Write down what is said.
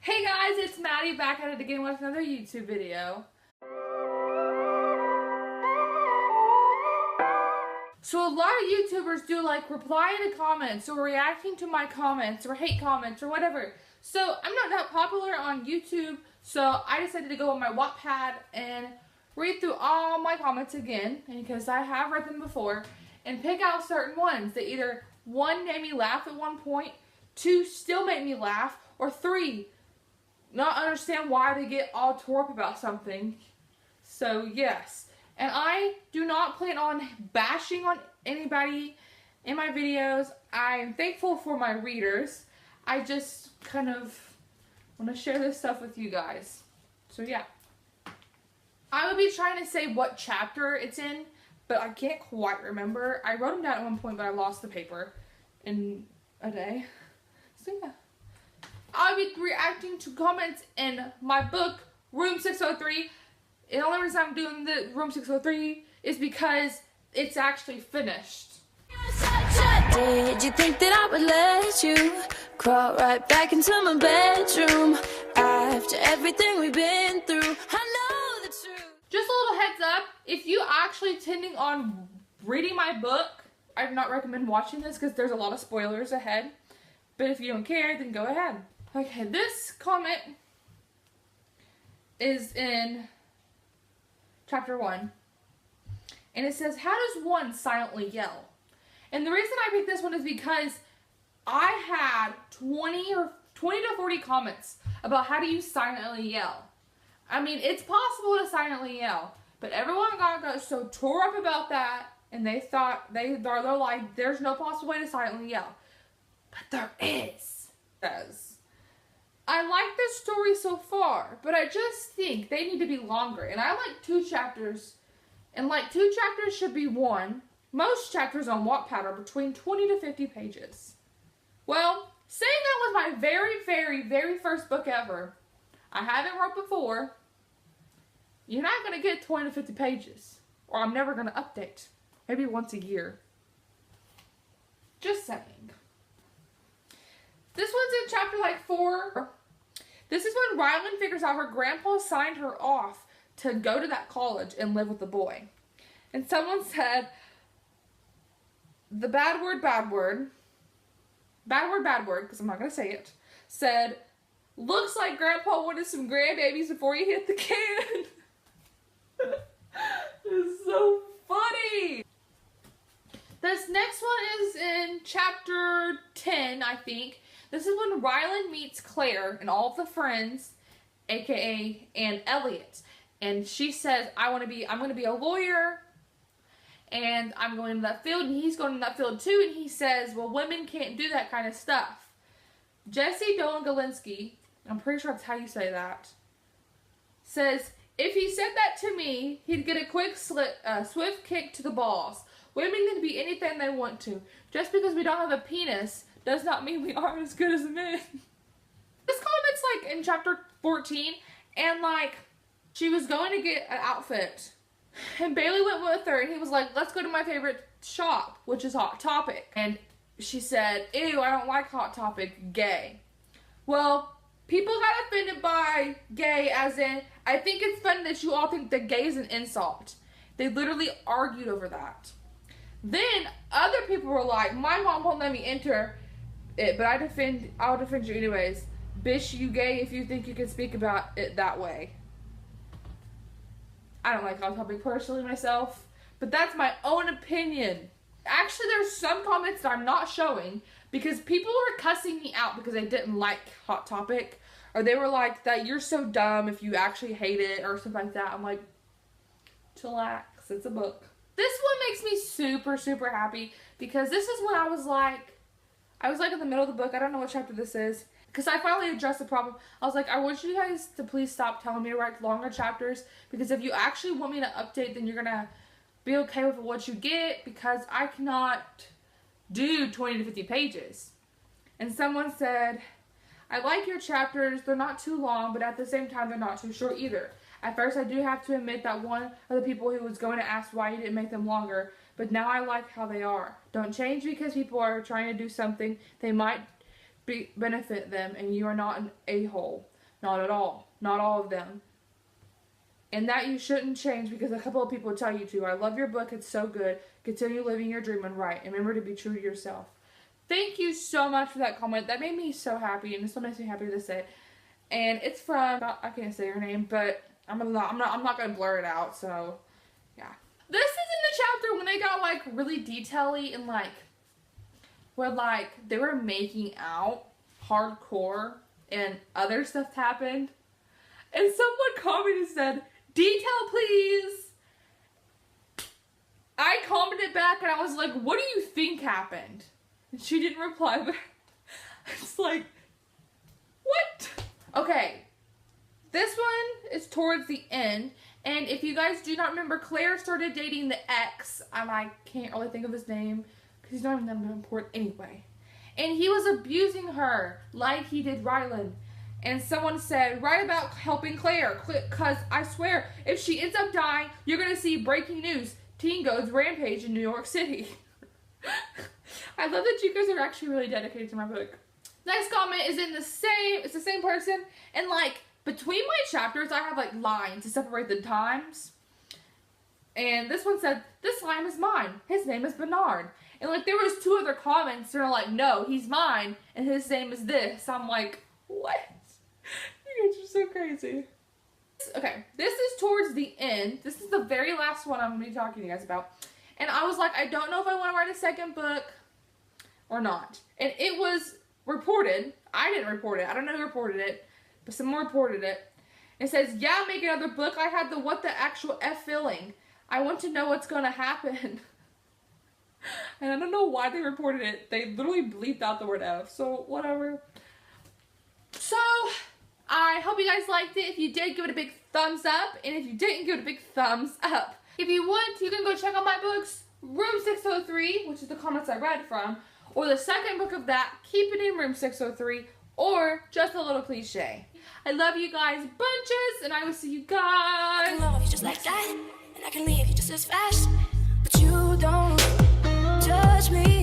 Hey guys, it's Maddie back at it again with another YouTube video. So a lot of YouTubers do like replying to comments or reacting to my comments or hate comments or whatever. So I'm not that popular on YouTube, so I decided to go on my Wattpad and read through all my comments again, because I have read them before, and pick out certain ones that either 1, made me laugh at one point, 2, still made me laugh, or 3, not understand why they get all tore up about something. So yes, and I do not plan on bashing on anybody in my videos. I'm thankful for my readers. I just kind of want to share this stuff with you guys. So yeah, I would be trying to say what chapter it's in, but I can't quite remember. I wrote them down at one point, but I lost the paper in a day. So yeah, I'll be reacting to comments in my book, Room 603. And the only reason I'm doing the Room 603 is because it's actually finished. Did you think that I would let you crawl right back into my bedroom after everything we've been through? I know the truth. Just a little heads up, if you actually intending on reading my book, I do not recommend watching this because there's a lot of spoilers ahead. But if you don't care, then go ahead. Okay, this comment is in chapter 1. And it says, how does one silently yell? And the reason I picked this one is because I had 20 to 40 comments about how do you silently yell. I mean, it's possible to silently yell, but everyone got so tore up about that, and they thought, they're like, there's no possible way to silently yell. But there is. I like this story so far, but I just think they need to be longer. And I like 2 chapters, and like 2 chapters should be 1. Most chapters on Wattpad are between 20 to 50 pages. Well, saying that was my very first book ever, I haven't wrote before, you're not going to get 20 to 50 pages. Or I'm never going to update. Maybe once a year. Just saying. This one's in chapter like 4. This is when Rylan figures out her grandpa signed her off to go to that college and live with the boy. And someone said, the bad word, because I'm not going to say it, said, looks like grandpa wanted some grandbabies before he hit the can. It's so funny. This next one is in chapter 10, I think. This is when Rylan meets Claire and all of the friends, aka and Elliot. And she says, I'm gonna be a lawyer, and I'm going to that field, and he's going to that field too. And he says, well, women can't do that kind of stuff. Jesse Dolan Galinsky, I'm pretty sure that's how you say that, says, if he said that to me, he'd get a quick swift kick to the balls. Women can be anything they want to. Just because we don't have a penis does not mean we aren't as good as men. This comment's like in chapter 14, and like, she was going to get an outfit, and Bailey went with her, and he was like, let's go to my favorite shop, which is Hot Topic. And she said, ew, I don't like Hot Topic, gay. Well, people got offended by gay as in, I think it's funny that you all think that gay is an insult. They literally argued over that. Then other people were like, my mom won't let me enter it, but I'll defend you anyways. Bitch, you gay if you think you can speak about it that way. I don't like Hot Topic personally myself, but that's my own opinion. Actually, there's some comments that I'm not showing because people were cussing me out because they didn't like Hot Topic, or they were like, that you're so dumb if you actually hate it, or something like that. I'm like, chillax, it's a book. This one makes me super happy because this is when I was like in the middle of the book. I don't know what chapter this is, because I finally addressed the problem. I was like, I want you guys to please stop telling me to write longer chapters, because if you actually want me to update, then you're going to be okay with what you get, because I cannot do 20 to 50 pages. And someone said, I like your chapters. They're not too long, but at the same time, they're not too short either. At first, I do have to admit that one of the people who was going to ask why you didn't make them longer, but now I like how they are. Don't change because people are trying to do something. They might benefit them, and you are not an a-hole. Not at all. Not all of them. And that you shouldn't change because a couple of people tell you to. I love your book. It's so good. Continue living your dream and write. And remember to be true to yourself. Thank you so much for that comment. That made me so happy, and it still makes me happy to say it. And it's from, I can't say her name, but I'm not gonna blur it out. So yeah, this is in the chapter when they got like really detail-y and like where like they were making out hardcore and other stuff happened. And someone commented and said, "Detail, please." I commented back and I was like, "What do you think happened?" And she didn't reply back. It's like, what? Okay, this one is towards the end. And if you guys do not remember, Claire started dating the ex, and I can't really think of his name because he's not even that important anyway. And he was abusing her like he did Rylan. And someone said, write about helping Claire, because I swear, if she ends up dying, you're going to see breaking news. Teen goes rampage in New York City. I love that you guys are actually really dedicated to my book. Next comment is it's the same person. And like, between my chapters, I have like lines to separate the times. And this one said, this line is mine. His name is Bernard. And like, there was 2 other comments that are like, no, he's mine. And his name is this. I'm like, what? You guys are so crazy. Okay, this is towards the end. This is the very last one I'm going to be talking to you guys about. And I was like, I don't know if I want to write a second book or not. And it was reported. I didn't report it. I don't know who reported it, but someone reported it. It says, yeah, make another book. I had the what the actual F feeling. I want to know what's going to happen. And I don't know why they reported it. They literally bleeped out the word F. So, whatever. So, I hope you guys liked it. If you did, give it a big thumbs up. And if you didn't, give it a big thumbs up. If you want, you can go check out my books, Room 603, which is the comments I read from, or the second book of that, Keep It in Room 603, or Just a Little Cliche. I love you guys bunches, and I will see you guys. I can love you just like that, and I can leave you just as fast, but you don't judge me.